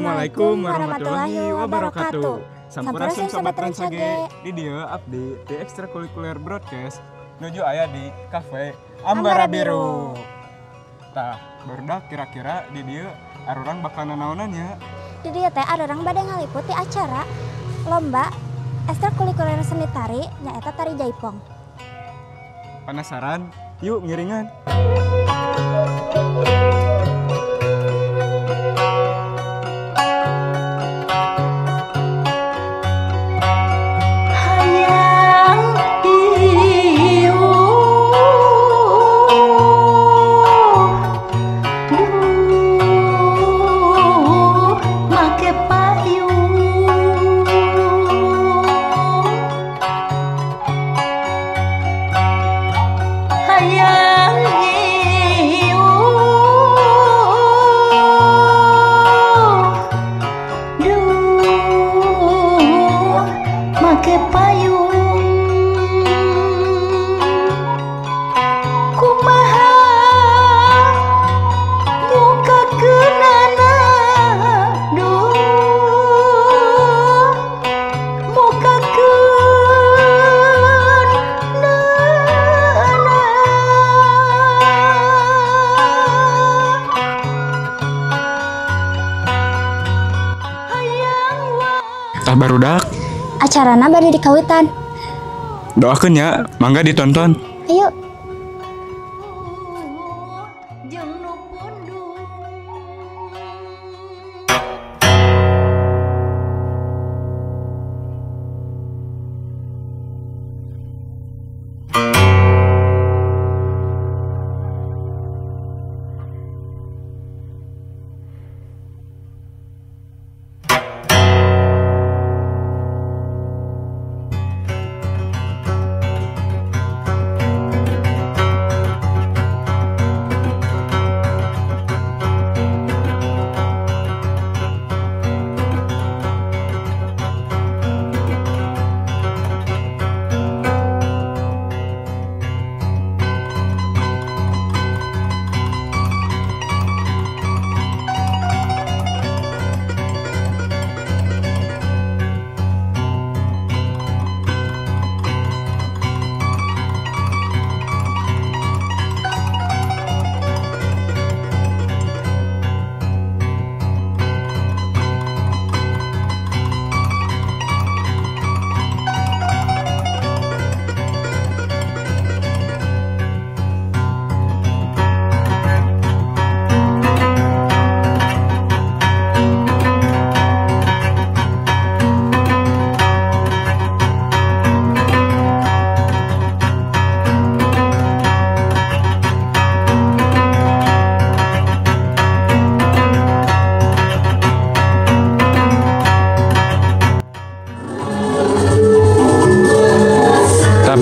Assalamualaikum warahmatullahi wabarakatuh. Sampurasun sobat Ransage. Di dia abdi di ekstrakurikuler broadcast nuju aya di kafe Ambara Biru. Tah, barudak kira-kira di dia arurang bakal nanaonannya. Di dia teh arurang bade ngaliput di acara lomba ekstrakurikuler seni tari nyaeta tari jaipong. Penasaran? Yuk ngiringan. Tah barudak Acarana bade di kawitan. doakeun ya, mangga ditonton. Ayo.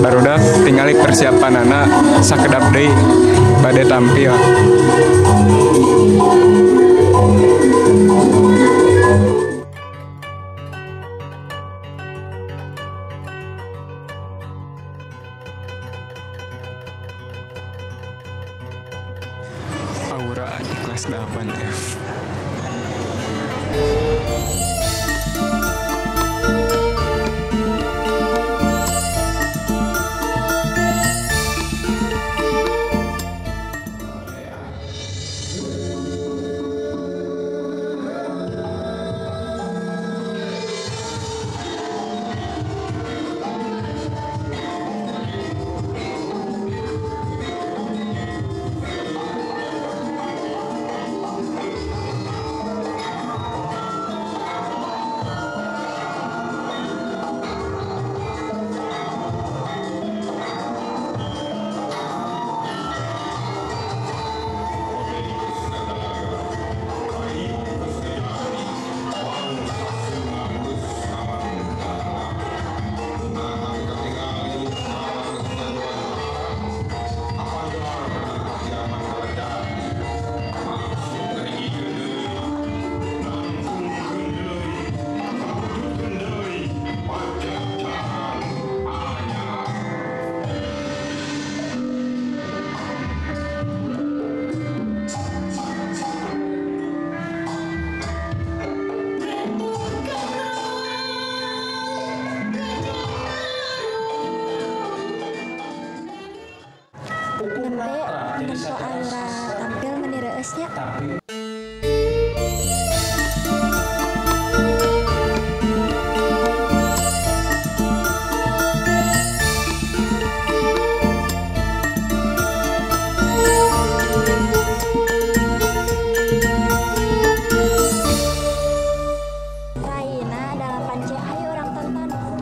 Barudak tingali persiapan anak sakedap deui bade tampil. Aura di kelas 8F. Nanti soal tampil menireueusnya. Raina 8C, ayo orang tonton.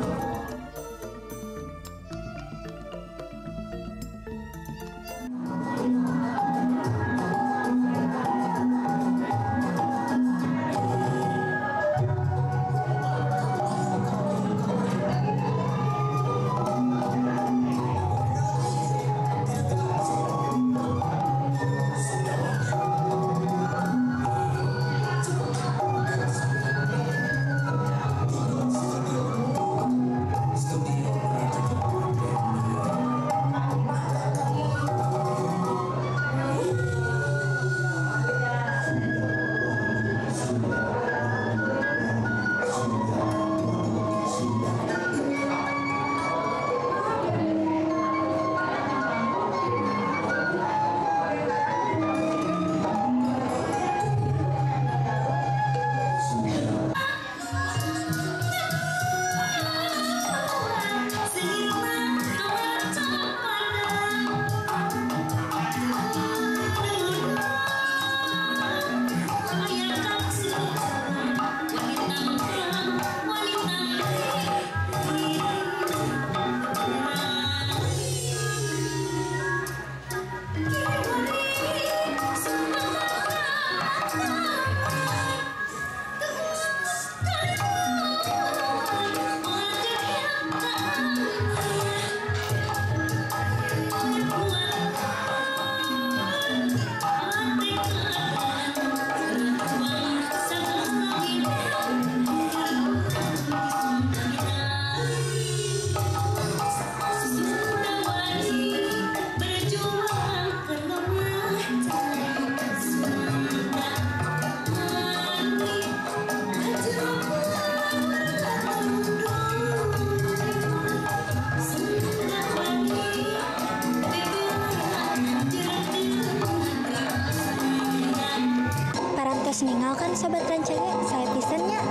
Parantos ningal kan sobat Rancage, saya pisannya.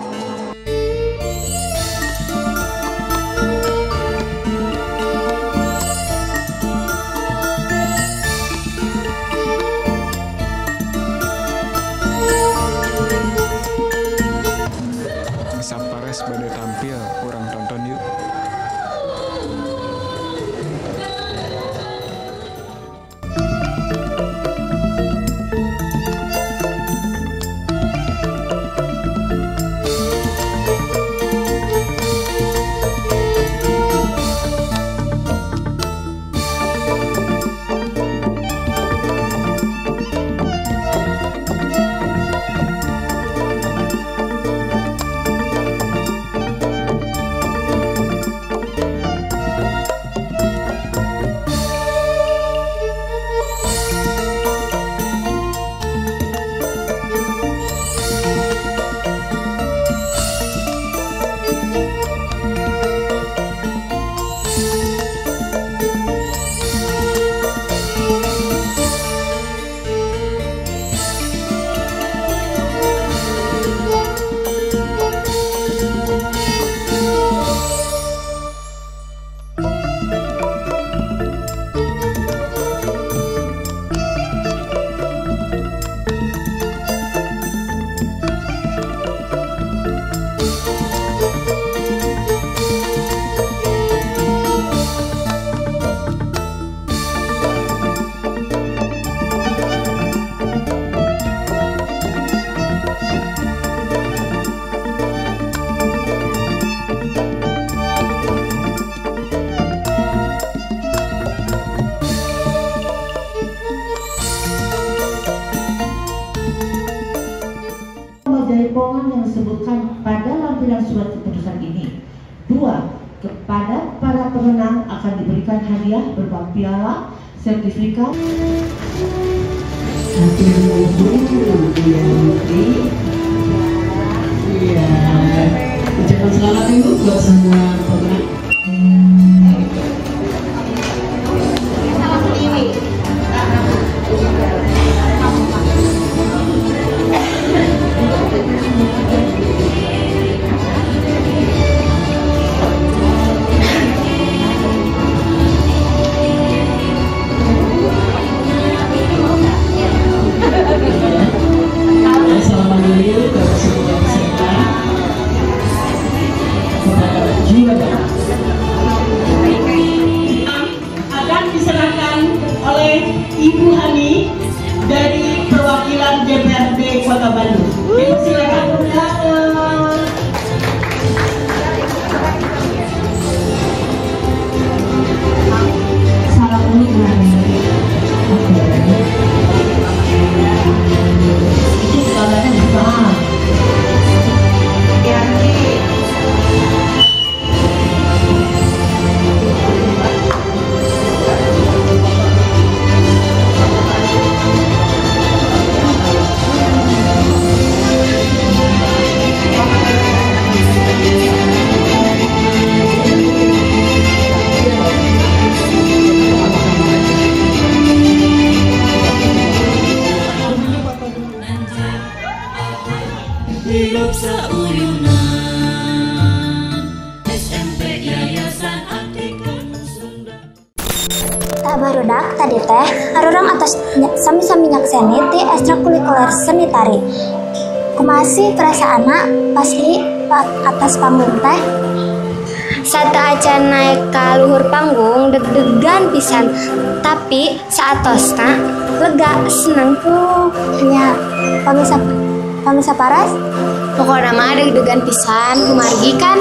Sapares pada tampil, orang tonton yuk. Jaipongan yang disebutkan pada lampiran surat keputusan ini. 2. Kepada para pemenang akan diberikan hadiah berupa piala, sertifikat. Iya, ucapan selamat Ibu buat semua pemenang. Salah sendiri. Ibu Hani dari perwakilan DPRD Kota Bandung. Silakan undangan. Salam unik itu gambarnya besar. Hidup seuyunan SMP Yayasan Aktikan Sunda. Tak barudak tadi teh arurang atas sami-sami nyakseni ti ekstrakurikuler seni tari. Kumaha sih perasaana pas di atas panggung teh? Sata acan naik ka luhur panggung deg-degan pisan, tapi saatosna lega seneng tuh. Ya, pamisa paras. Pokoknya mah deg-degan pisan kumargi kan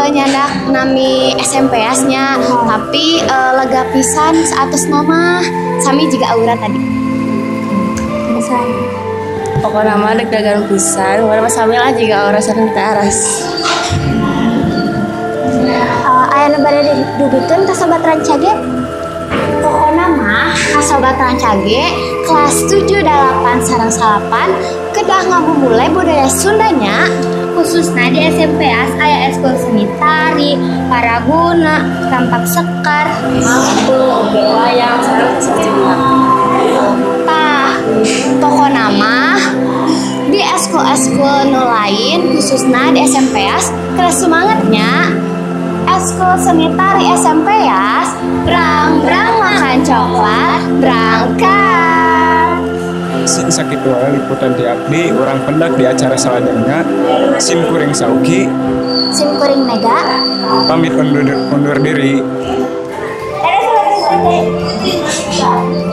nyandak nami SMP-nya, tapi lega pisan saatosna mah sami juga aura tadi. Pisan. Pokoknya mah deg-degan pisan, pokoknya sami lah juga aura sareng aras. Aya nu bade dudutkeun ka sobat rancage. Pokoknya mah kasobat rancage kelas 7, 8 sareng 8 kedah ngabumulai budaya Sundanya, khususnya di SMPAS aya eskul seni tari, paraguna, rampak sekar, mampu, wayang sareng sastra. Tah, pokoknya mah di eskul-eskul nu lain khususnya di SMPAS kelas semangatnya eskul seni tari SMPAS brang-brang makan coklat berangkat. Sing sakitu wae liputan di abdi urang pendak di acara saladengna. Sim kuring sauki, Sim kuring mega. pamit undur diri. Ada sobat rancage.